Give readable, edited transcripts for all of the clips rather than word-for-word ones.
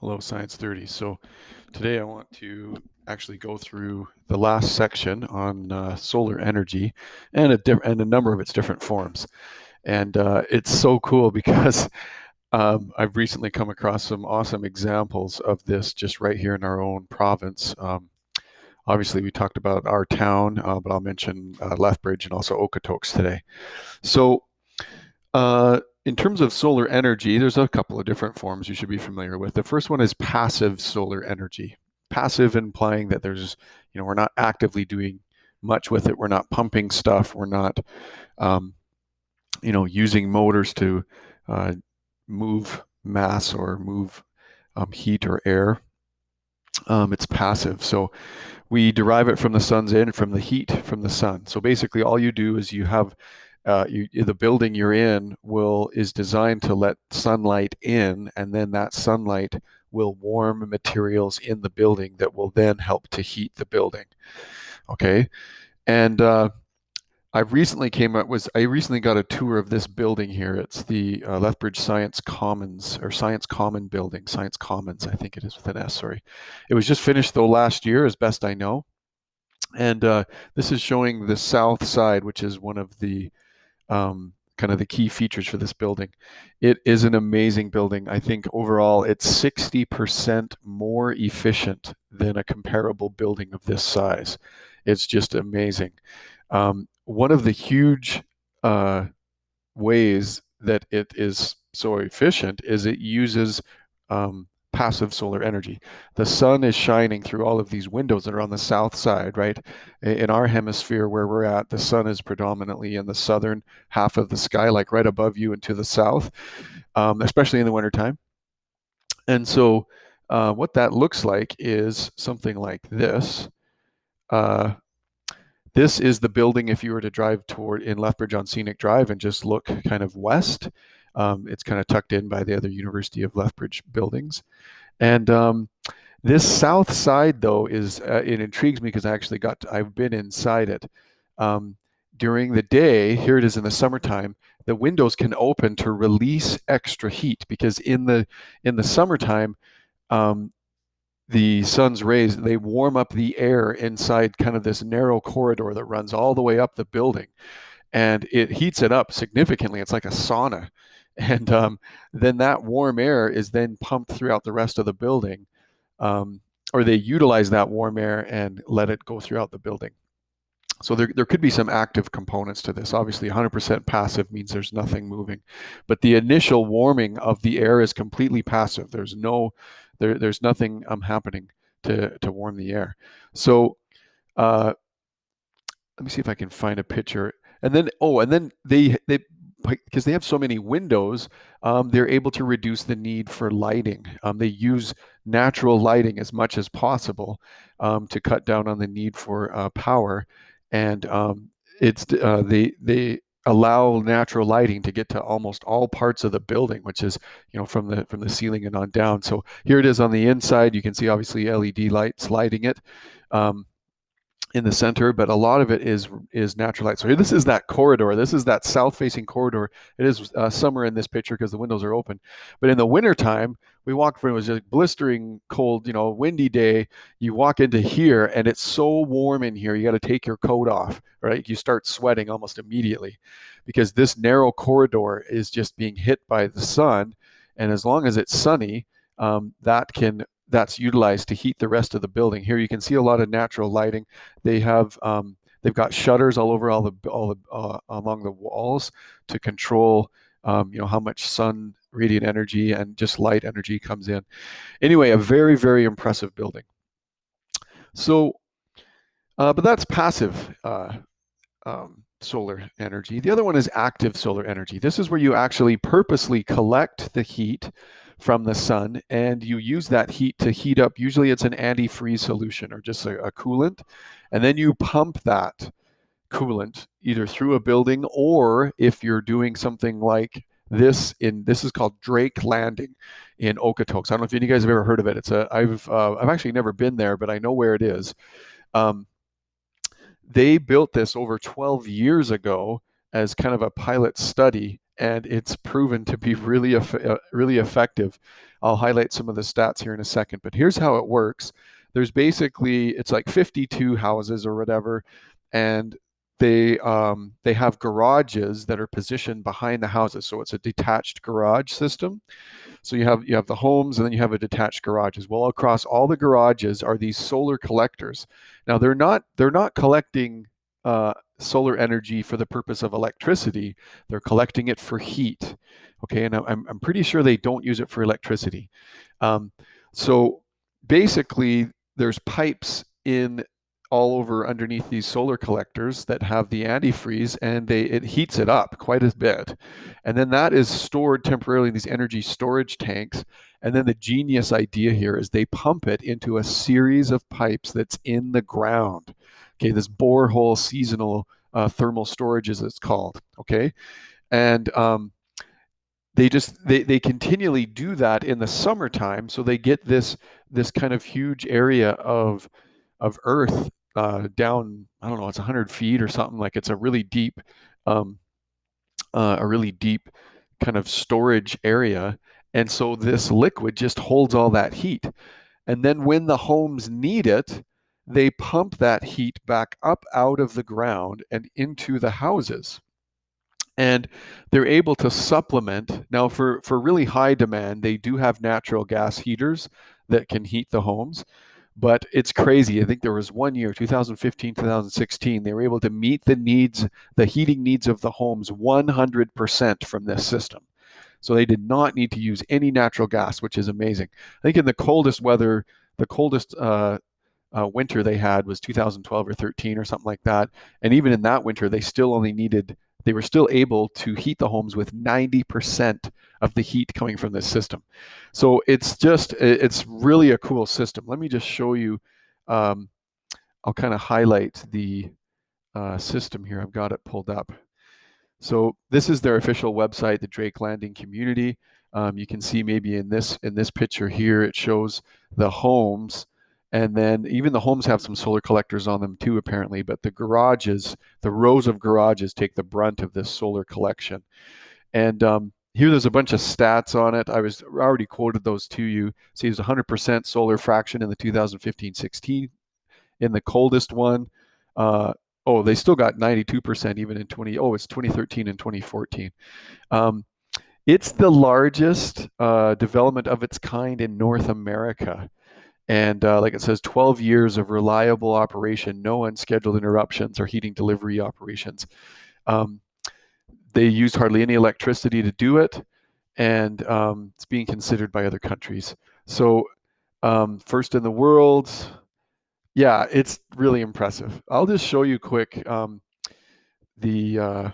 Hello, Science 30. So today I want to actually go through the last section on solar energy and a number of its different forms. And it's so cool because I've recently come across some awesome examples of this just right here in our own province. Obviously, we talked about our town, but I'll mention Lethbridge and also Okotoks today. So in terms of solar energy, there's a couple of different forms you should be familiar with. The first one is passive solar energy. Passive implying that we're not actively doing much with it. We're not pumping stuff. We're not, um, using motors to uh, move mass or move heat or air. It's passive. So we derive it from the sun's in, from the heat from the sun. So basically, all you do is you have the building you're in is designed to let sunlight in, and then that sunlight will warm materials in the building that will then help to heat the building. Okay, and I recently got a tour of this building here. It's the Lethbridge Science Commons or Science Common building, Science Commons, I think it is with an S. Sorry, it was just finished though last year, as best I know. And this is showing the south side, which is one of the kind of the key features for this building. It is an amazing building. I think overall it's 60% more efficient than a comparable building of this size. It's just amazing. One of the huge ways that it is so efficient is it uses passive solar energy. The sun is shining through all of these windows that are on the south side, right? In our hemisphere where we're at, the sun is predominantly in the southern half of the sky, like right above you and to the south, especially in the wintertime. And so what that looks like is something like this. Uh, this is the building if you were to drive toward in Lethbridge on Scenic Drive and just look kind of west. It's kind of tucked in by the other University of Lethbridge buildings. And this south side, though, it intrigues me because I've been inside it. Um, During the day, here it is in the summertime, the windows can open to release extra heat because in the summertime, um, the sun's rays, they warm up the air inside kind of this narrow corridor that runs all the way up the building, and it heats it up significantly. It's like a sauna. And then that warm air is then pumped throughout the rest of the building, um, or they utilize that warm air and let it go throughout the building. So there could be some active components to this. Obviously, 100% passive means there's nothing moving, but the initial warming of the air is completely passive. There's nothing happening to warm the air. So uh, let me see if I can find a picture. And then they because they have so many windows, they're able to reduce the need for lighting. They use natural lighting as much as possible to cut down on the need for power, and they allow natural lighting to get to almost all parts of the building, which is from the ceiling and on down. So here it is on the inside. You can see obviously LED lights lighting it. Um, in the center, but a lot of it is natural light. So here, this is that corridor. This is that south-facing corridor. It is summer in this picture because the windows are open. But in the wintertime, we walked from, it was just blistering cold, windy day. You walk into here, and it's so warm in here. You got to take your coat off, right? You start sweating almost immediately because this narrow corridor is just being hit by the sun. And as long as it's sunny, that's utilized to heat the rest of the building. Here you can see a lot of natural lighting. They've got shutters all over along the walls to control how much sun radiant energy and just light energy comes in. Anyway, a very, very impressive building. So, but that's passive solar energy. The other one is active solar energy. This is where you actually purposely collect the heat from the sun and you use that heat to heat up. Usually it's an antifreeze solution or just a coolant. And then you pump that coolant either through a building, or if you're doing something like this is called Drake Landing in Okotoks. I don't know if you guys have ever heard of it. I've actually never been there, but I know where it is. Um, they built this over 12 years ago as kind of a pilot study, and it's proven to be really effective. I'll highlight some of the stats here in a second, but here's how it works. There's basically, it's like 52 houses or whatever, and they have garages that are positioned behind the houses. So it's a detached garage system. So you have the homes, and then you have a detached garages. Well, across all the garages are these solar collectors. Now they're not collecting solar energy for the purpose of electricity. They're collecting it for heat. Okay, and I'm pretty sure they don't use it for electricity. Um, so basically, there's pipes in all over underneath these solar collectors that have the antifreeze, and it heats it up quite a bit, and then that is stored temporarily in these energy storage tanks. And then the genius idea here is they pump it into a series of pipes that's in the ground. Okay, this borehole seasonal thermal storage, as it's called. Okay, and they continually do that in the summertime, so they get this kind of huge area of earth down. I don't know, it's 100 feet or something. Like, it's um, a really deep kind of storage area, and so this liquid just holds all that heat. And then when the homes need it, they pump that heat back up out of the ground and into the houses, and they're able to supplement. Now, for really high demand, they do have natural gas heaters that can heat the homes, but it's crazy. I think there was one year, 2015, 2016, they were able to meet the heating needs of the homes 100% from this system. So they did not need to use any natural gas, which is amazing. I think in the coldest weather, the coldest winter they had was 2012 or 13 or something like that. And even in that winter, they were still able to heat the homes with 90% of the heat coming from this system. So it's really a cool system. Let me just show you. Um, I'll kind of highlight the system here. I've got it pulled up. So this is their official website, the Drake Landing Community. You can see maybe in this picture here, it shows the homes, and then even the homes have some solar collectors on them too, apparently. But the rows of garages take the brunt of this solar collection. And here there's a bunch of stats on it. I already quoted those to you. See, there's 100% solar fraction in the 2015-16 in the coldest one. They still got 92% even in it's 2013 and 2014. It's the largest development of its kind in North America. And like it says, 12 years of reliable operation, no unscheduled interruptions or heating delivery operations. They used hardly any electricity to do it, and it's being considered by other countries. So first in the world. Yeah, it's really impressive. I'll just show you quick the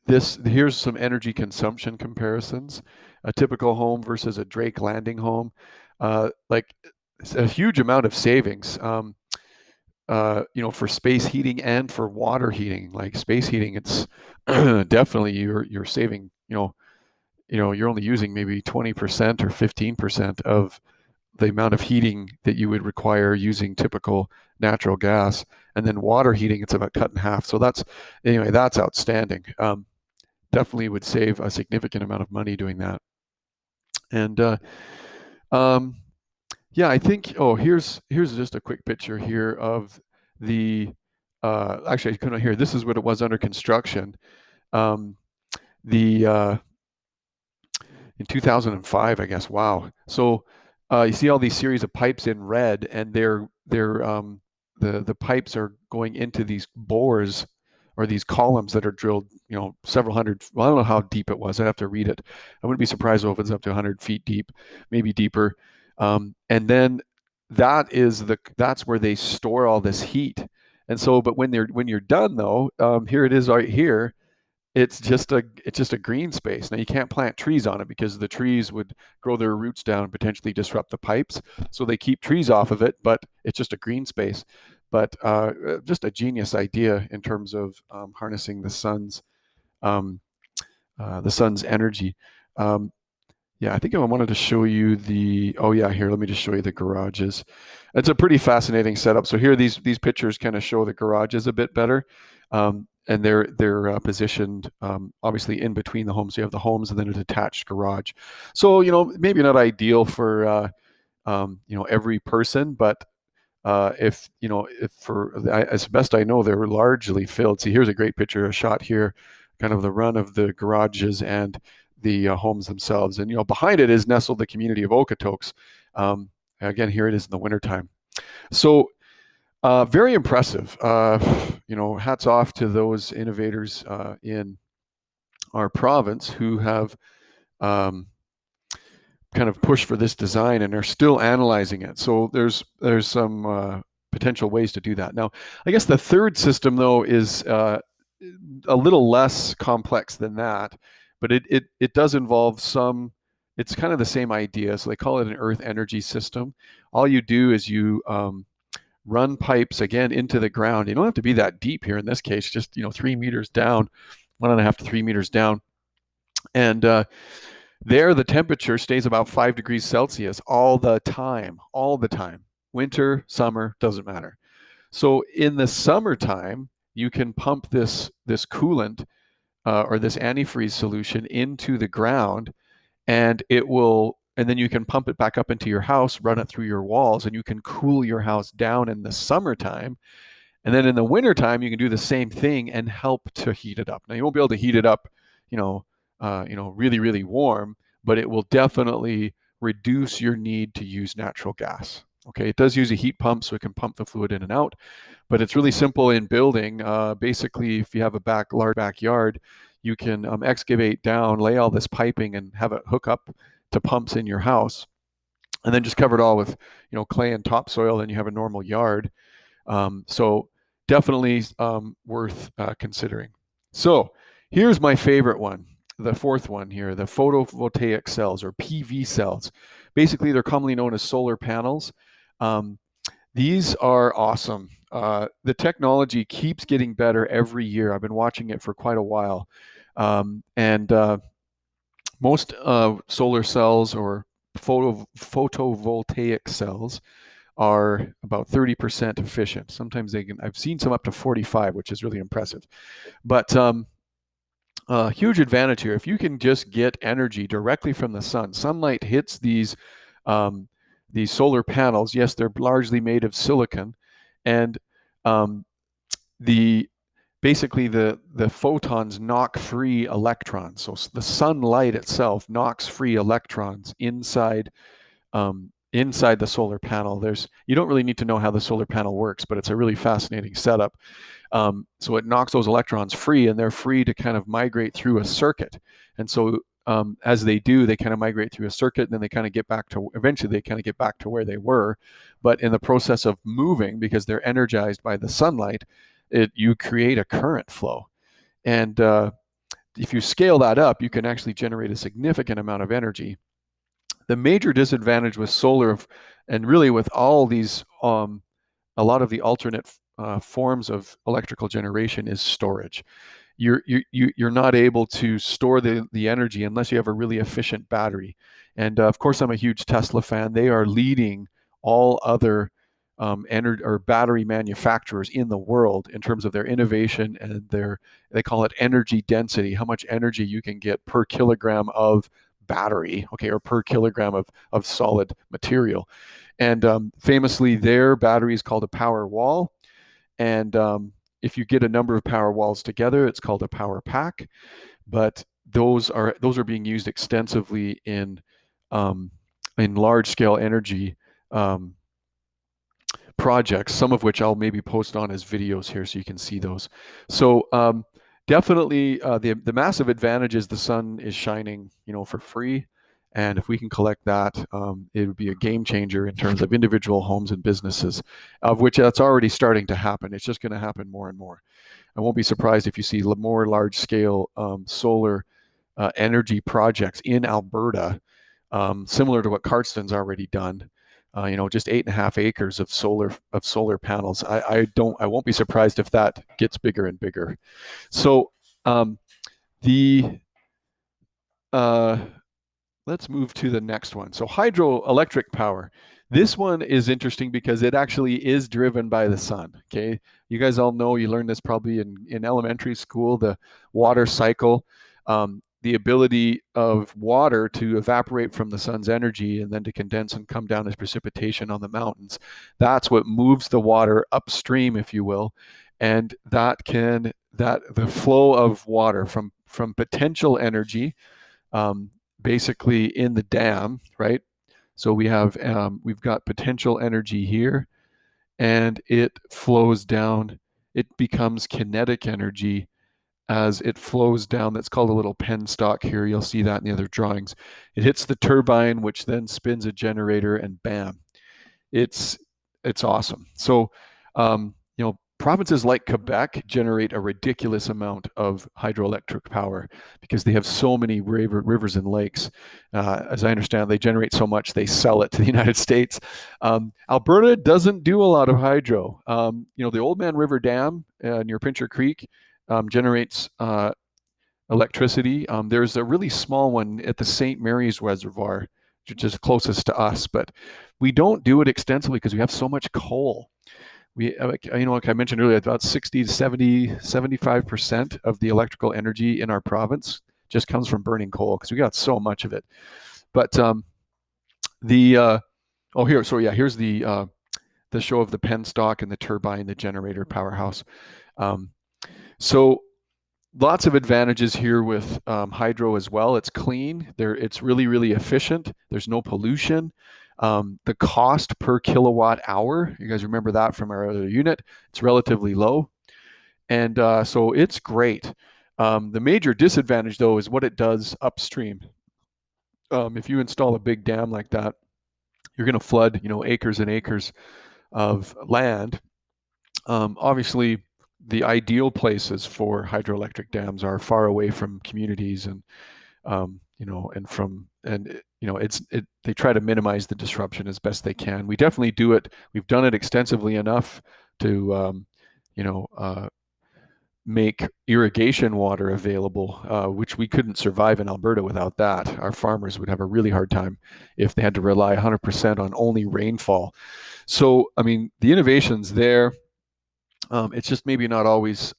here's some energy consumption comparisons. A typical home versus a Drake Landing home. Like, it's a huge amount of savings. For space heating and for water heating. Like space heating, it's definitely you're saving. You're only using maybe 20% or 15% of the amount of heating that you would require using typical natural gas. And then water heating, it's about cut in half. So that's outstanding. Definitely would save a significant amount of money doing that. And I think, here's just a quick picture here of the, actually I couldn't hear, this is what it was under construction. In 2005, I guess. Wow. So you see all these series of pipes in red, and the pipes are going into these bores or these columns that are drilled, several hundred. Well, I don't know how deep it was. I'd have to read it. I wouldn't be surprised if it's up to 100 feet deep, maybe deeper. And then that's where they store all this heat. And so, but when you're done though, here it is right here. It's just a green space. Now you can't plant trees on it because the trees would grow their roots down and potentially disrupt the pipes. So they keep trees off of it, but it's just a green space. But just a genius idea in terms of harnessing the sun's energy. I think I wanted to show you here, let me just show you the garages. It's a pretty fascinating setup. So here, these pictures kind of show the garages a bit better. they're positioned obviously in between the homes. You have the homes and then a detached garage. So maybe not ideal for every person, but if as best I know, they're largely filled. See, here's a great picture, a shot here, kind of the run of the garages and the homes themselves. And behind it is nestled the community of Okotoks. Again, here it is in the wintertime. So very impressive. Hats off to those innovators in our province who have um, kind of pushed for this design and are still analyzing it. So there's some potential ways to do that. Now, I guess the third system though is a little less complex than that, but it does involve some. It's kind of the same idea. So they call it an earth energy system. All you do is you run pipes again into the ground. You don't have to be that deep here in this case, just 3 meters down, 1.5 to 3 meters down, and there the temperature stays about 5 degrees Celsius all the time, all the time. Winter, summer, doesn't matter. So in the summertime, you can pump this coolant or this antifreeze solution into the ground, and then you can pump it back up into your house, run it through your walls, and you can cool your house down in the summertime. And then in the wintertime, you can do the same thing and help to heat it up. Now, you won't be able to heat it up, really, really warm, but it will definitely reduce your need to use natural gas. Okay, it does use a heat pump, so it can pump the fluid in and out, but it's really simple in building. Basically, if you have a large backyard, you can excavate down, lay all this piping, and have it hook up to pumps in your house, and then just cover it all with clay and topsoil, and you have a normal yard. So definitely worth considering. So here's my favorite one, the fourth one here, the photovoltaic cells or PV cells. Basically, they're commonly known as solar panels. These are awesome. The technology keeps getting better every year. I've been watching it for quite a while. And most solar cells or photovoltaic cells are about 30% efficient. Sometimes I've seen some up to 45, which is really impressive. But a huge advantage here, if you can just get energy directly from the sun. Sunlight hits these solar panels. Yes, they're largely made of silicon, and basically the photons knock free electrons. So the sunlight itself knocks free electrons inside the solar panel. You don't really need to know how the solar panel works, but it's a really fascinating setup. So it knocks those electrons free, and they're free to kind of migrate through a circuit. And so as they do, they kind of migrate through a circuit, and then eventually they kind of get back to where they were. But in the process of moving, because they're energized by the sunlight, you create a current flow. And if you scale that up, you can actually generate a significant amount of energy. The major disadvantage with solar, and really with all these, a lot of the alternate forms of electrical generation, is storage. You're not able to store the energy unless you have a really efficient battery. And of course, I'm a huge Tesla fan. They are leading all other energy or battery manufacturers in the world in terms of their innovation and they call it energy density, how much energy you can get per kilogram of battery, okay, or per kilogram of solid material. And famously, their battery is called a power wall. And if you get a number of power walls together, it's called a power pack. But those are being used extensively in large scale energy projects, some of which I'll maybe post on as videos here so you can see those. So definitely the massive advantage is the sun is shining, for free. And if we can collect that, it would be a game changer in terms of individual homes and businesses, of which that's already starting to happen. It's just going to happen more and more. I won't be surprised if you see more large scale solar energy projects in Alberta, similar to what Cardston's already done. Just 8.5 acres of solar panels. I won't be surprised if that gets bigger and bigger. So the let's move to the next one. So hydroelectric power. This one is interesting because it actually is driven by the sun. Okay, you guys all know, you learned this probably in elementary school, the water cycle, the ability of water to evaporate from the sun's energy and then to condense and come down as precipitation on the mountains. That's what moves the water upstream, if you will, and that the flow of water from potential energy, um, basically in the dam, right? So we've got potential energy here, and it flows down. It becomes kinetic energy as it flows down. That's called a little penstock here. You'll see that in the other drawings. It hits the turbine, which then spins a generator, and bam, it's it's awesome. So, provinces like Quebec generate a ridiculous amount of hydroelectric power because they have so many rivers and lakes. As I understand, they generate so much they sell it to the United States. Alberta doesn't do a lot of hydro. The Oldman River Dam near Pincher Creek generates electricity. There's a really small one at the St. Mary's Reservoir, which is closest to us, but we don't do it extensively because we have so much coal. Like I mentioned earlier, about 60 to 70, 75% of the electrical energy in our province just comes from burning coal because we got so much of it. But the oh here, so yeah, here's the show of the penstock and the turbine, the generator powerhouse. So lots of advantages here with hydro as well. It's clean. It's really, really efficient. There's no pollution. The cost per kilowatt hour, you guys remember that from our other unit, it's relatively low. And so it's great. The major disadvantage, though, is what it does upstream. If you install a big dam like that, you're going to flood, acres and acres of land. Obviously, the ideal places for hydroelectric dams are far away from communities and they try to minimize the disruption as best they can. We definitely do it. We've done it extensively enough to make irrigation water available, which we couldn't survive in Alberta without that. Our farmers would have a really hard time if they had to rely 100% on only rainfall. So, I mean, the innovation's there. It's just maybe not always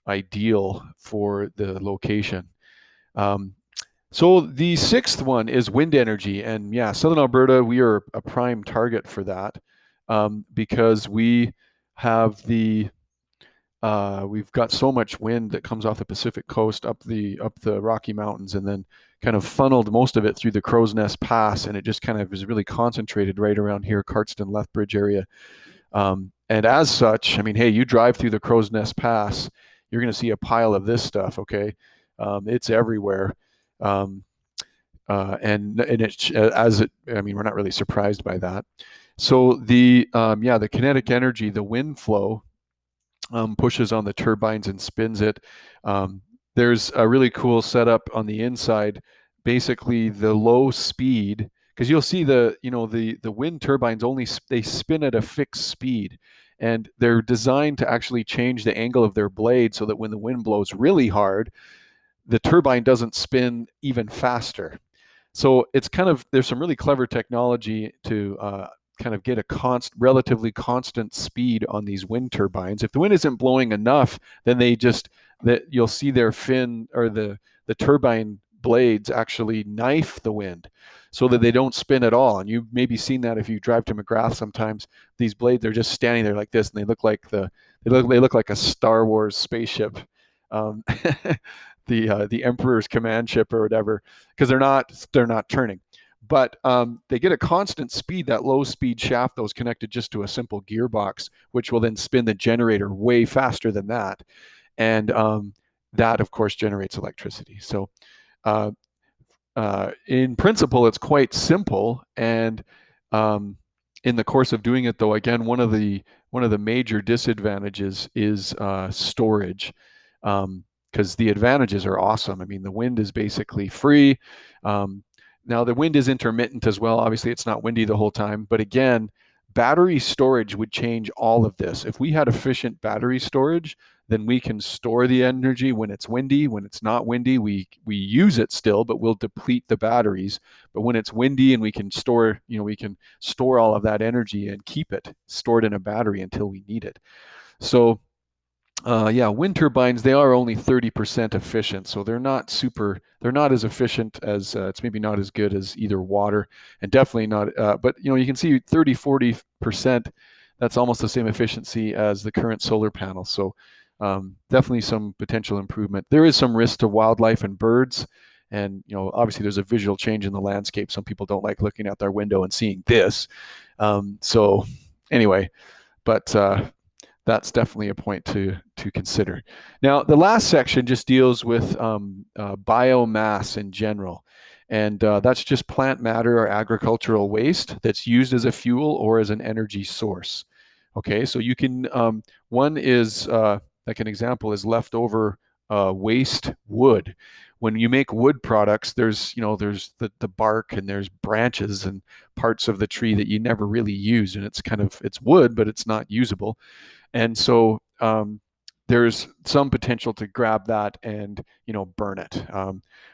ideal for the location. So the sixth one is wind energy. And yeah, Southern Alberta, we are a prime target for that because we've got so much wind that comes off the Pacific coast up the Rocky Mountains and then kind of funneled most of it through the Crow's Nest Pass, and it just kind of is really concentrated right around here, Cardston, Lethbridge area. And as such, I mean, hey, you drive through the Crow's Nest Pass, you're going to see a pile of this stuff, okay? It's everywhere. And I mean, we're not really surprised by that. So the kinetic energy, the wind flow, pushes on the turbines and spins it. There's a really cool setup on the inside. Basically, the low speed, because you'll see the wind turbines they spin at a fixed speed, and they're designed to actually change the angle of their blade so that when the wind blows really hard, the turbine doesn't spin even faster. So there's some really clever technology to kind of get a relatively constant speed on these wind turbines. If the wind isn't blowing enough, then you'll see their fin or the turbine blades actually knife the wind so that they don't spin at all. And you've maybe seen that if you drive to McGrath sometimes. These blades are just standing there like this, and they look like a Star Wars spaceship. The Emperor's command ship or whatever, because they're not turning. But they get a constant speed. That low speed shaft, though, is connected just to a simple gearbox, which will then spin the generator way faster than that. And that, of course, generates electricity. So in principle, it's quite simple. And in the course of doing it, though, again, one of the major disadvantages is storage. Because the advantages are awesome. I mean, the wind is basically free. Now, the wind is intermittent as well. Obviously, it's not windy the whole time. But again, battery storage would change all of this. If we had efficient battery storage, then we can store the energy when it's windy. When it's not windy, we use it still, but we'll deplete the batteries. But when it's windy and we can store, we can store all of that energy and keep it stored in a battery until we need it. So yeah, wind turbines, they are only 30% efficient. So they're not as efficient as, it's maybe not as good as either water, and definitely not, but you can see 30, 40%, that's almost the same efficiency as the current solar panels. So definitely some potential improvement. There is some risk to wildlife and birds. And, obviously there's a visual change in the landscape. Some people don't like looking out their window and seeing this. So anyway, but that's definitely a point to consider. Now, the last section just deals with biomass in general. And that's just plant matter or agricultural waste that's used as a fuel or as an energy source. Okay, so you can, one is, like an example is leftover waste wood. When you make wood products, there's the bark and there's branches and parts of the tree that you never really use, and it's wood, but it's not usable. And so there's some potential to grab that and burn it,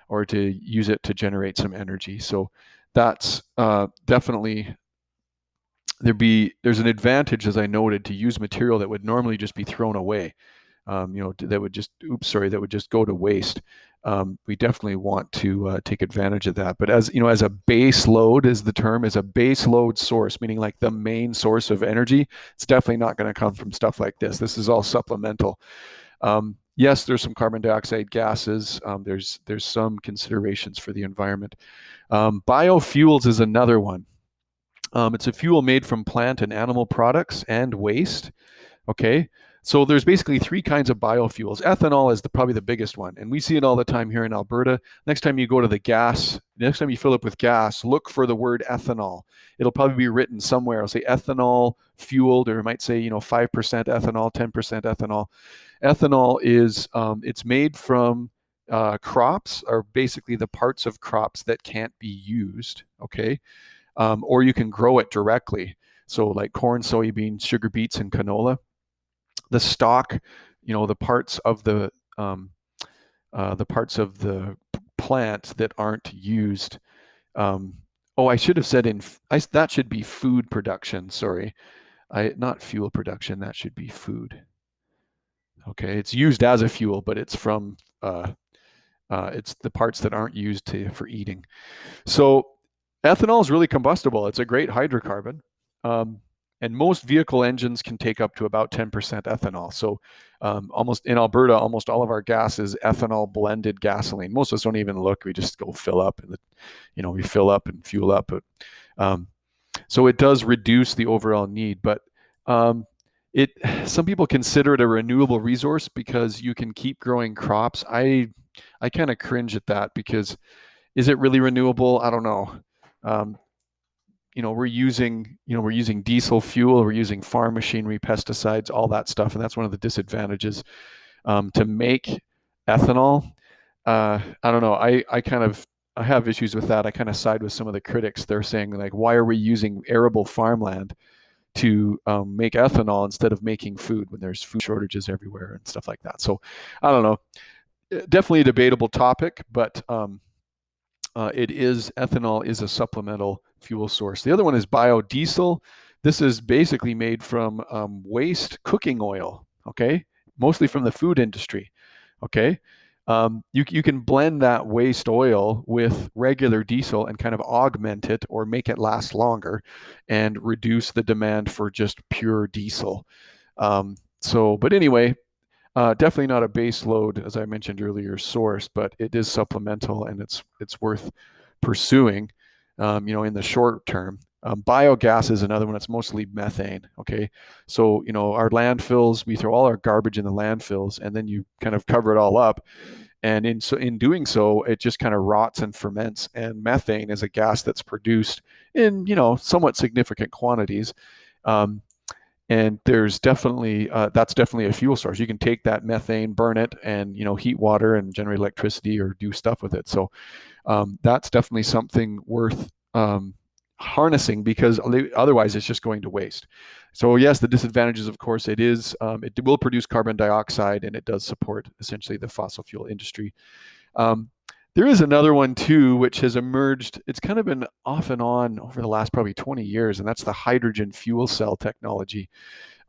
or to use it to generate some energy. So that's definitely, there's an advantage, as I noted, to use material that would normally just be thrown away. That would just go to waste. We definitely want to take advantage of that. But as a base load, is the term, as a base load source, meaning like the main source of energy, it's definitely not going to come from stuff like this. This is all supplemental. Yes, there's some carbon dioxide gases. There's some considerations for the environment. Biofuels is another one. It's a fuel made from plant and animal products and waste. Okay, so there's basically three kinds of biofuels. Ethanol is probably the biggest one, and we see it all the time here in Alberta. Next time you fill up with gas, look for the word ethanol. It'll probably be written somewhere. It'll say ethanol fueled, or it might say 5% ethanol, 10% ethanol. Ethanol is it's made from crops, or basically the parts of crops that can't be used. Okay, or you can grow it directly. So like corn, soybeans, sugar beets, and canola. The stalk, the parts of the plant that aren't used. I should have said that should be food production. Sorry, not fuel production. That should be food. Okay, it's used as a fuel, but it's from it's the parts that aren't used for eating. So ethanol is really combustible. It's a great hydrocarbon. And most vehicle engines can take up to about 10% ethanol. So almost in Alberta, almost all of our gas is ethanol blended gasoline. Most of us don't even look. We just go fill up, and we fill up and fuel up. But, so it does reduce the overall need. But some people consider it a renewable resource because you can keep growing crops. I kind of cringe at that, because is it really renewable? I don't know. We're using diesel fuel, we're using farm machinery, pesticides, all that stuff, and that's one of the disadvantages. To make ethanol, I don't know. I have issues with that. I kind of side with some of the critics. They're saying, like, why are we using arable farmland to make ethanol instead of making food when there's food shortages everywhere and stuff like that? So I don't know. Definitely a debatable topic, but ethanol is a supplemental fuel source. The other one is biodiesel. This is basically made from waste cooking oil, okay? Mostly from the food industry, okay? You can blend that waste oil with regular diesel and kind of augment it or make it last longer and reduce the demand for just pure diesel. But anyway, definitely not a base load, as I mentioned earlier, source, but it is supplemental, and it's worth pursuing, in the short term. Biogas is another one. It's mostly methane. Okay, so our landfills, we throw all our garbage in the landfills, and then you kind of cover it all up, and in doing so, it just kind of rots and ferments. And methane is a gas that's produced in somewhat significant quantities. And there's definitely that's definitely a fuel source. You can take that methane, burn it, and heat water and generate electricity or do stuff with it. So that's definitely something worth harnessing, because otherwise it's just going to waste. So yes, the disadvantages, of course, it will produce carbon dioxide, and it does support essentially the fossil fuel industry. Um, there is another one too, which has emerged. It's kind of been off and on over the last probably 20 years, and that's the hydrogen fuel cell technology.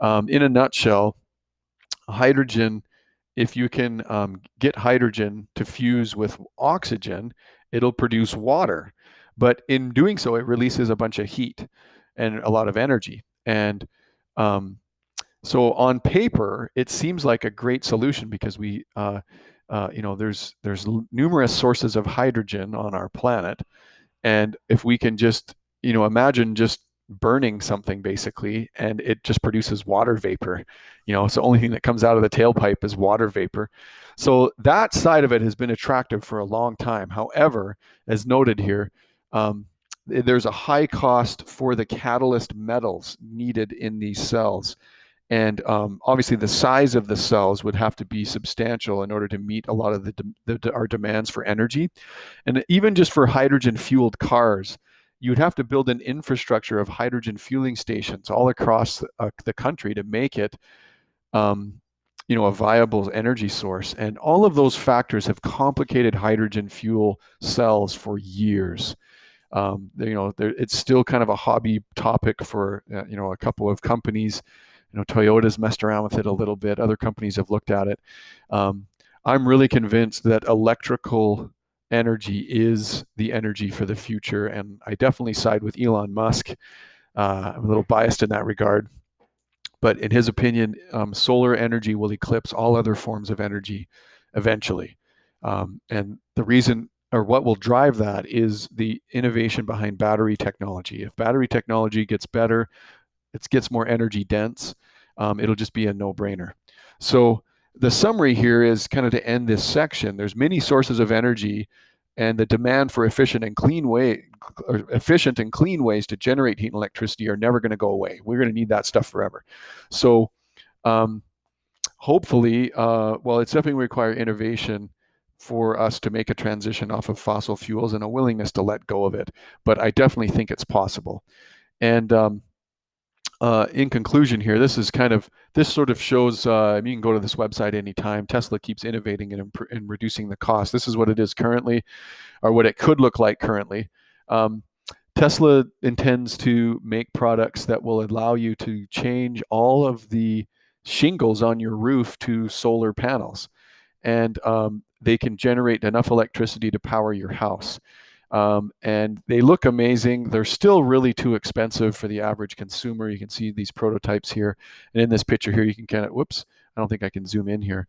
In a nutshell, hydrogen, if you can get hydrogen to fuse with oxygen, it'll produce water. But in doing so, it releases a bunch of heat and a lot of energy. And um, so on paper, it seems like a great solution because there's numerous sources of hydrogen on our planet, and if we can just, imagine just burning something basically, and it just produces water vapor. It's the only thing that comes out of the tailpipe is water vapor. So that side of it has been attractive for a long time. However, as noted here, there's a high cost for the catalyst metals needed in these cells. And obviously, the size of the cells would have to be substantial in order to meet a lot of our demands for energy. And even just for hydrogen fueled cars, you'd have to build an infrastructure of hydrogen fueling stations all across the country to make it um, a viable energy source. And all of those factors have complicated hydrogen fuel cells for years. It's still kind of a hobby topic for a couple of companies. Toyota's messed around with it a little bit. Other companies have looked at it. I'm really convinced that electrical energy is the energy for the future, and I definitely side with Elon Musk. I'm a little biased in that regard, but in his opinion, solar energy will eclipse all other forms of energy eventually. And the reason, or what will drive that, is the innovation behind battery technology. If battery technology gets better, it gets more energy dense, it'll just be a no-brainer. So the summary here is kind of to end this section. There's many sources of energy, and the demand for efficient and clean ways to generate heat and electricity are never going to go away. We're going to need that stuff forever. So hopefully, it's definitely require innovation for us to make a transition off of fossil fuels and a willingness to let go of it. But I definitely think it's possible. And in conclusion here, this sort of shows, you can go to this website anytime. Tesla keeps innovating and reducing the cost. This is what it is currently, or what it could look like currently. Tesla intends to make products that will allow you to change all of the shingles on your roof to solar panels. And they can generate enough electricity to power your house. And they look amazing. They're still really too expensive for the average consumer. You can see these prototypes here. And in this picture here, you can kind of, whoops, I don't think I can zoom in here.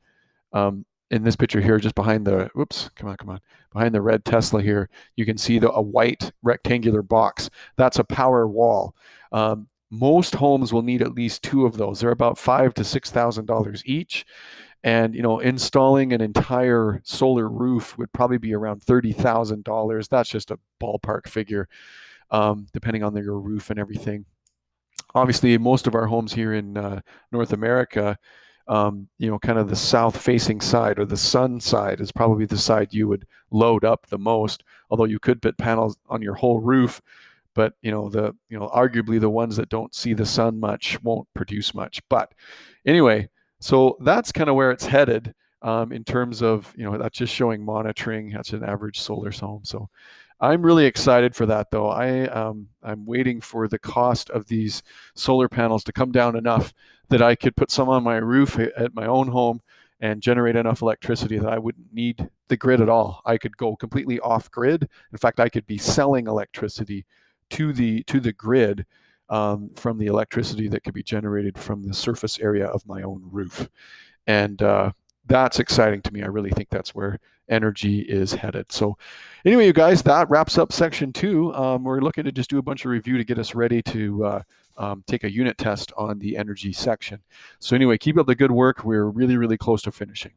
In this picture here, just behind the, whoops, come on, behind the red Tesla here, you can see a white rectangular box. That's a power wall. Most homes will need at least two of those. They're about $5,000 to $6,000 each. And installing an entire solar roof would probably be around $30,000. That's just a ballpark figure, depending on your roof and everything. Obviously, most of our homes here in North America, kind of the south-facing side, or the sun side, is probably the side you would load up the most. Although you could put panels on your whole roof, but arguably the ones that don't see the sun much won't produce much. But anyway, so that's kind of where it's headed, in terms of, that's just showing monitoring. That's an average solar home. So I'm really excited for that, though. I'm waiting for the cost of these solar panels to come down enough that I could put some on my roof at my own home and generate enough electricity that I wouldn't need the grid at all. I could go completely off grid. In fact, I could be selling electricity to the grid, from the electricity that could be generated from the surface area of my own roof. And that's exciting to me. I really think that's where energy is headed. So anyway, you guys, that wraps up section 2. We're looking to just do a bunch of review to get us ready to take a unit test on the energy section. So anyway, keep up the good work. We're really, really close to finishing.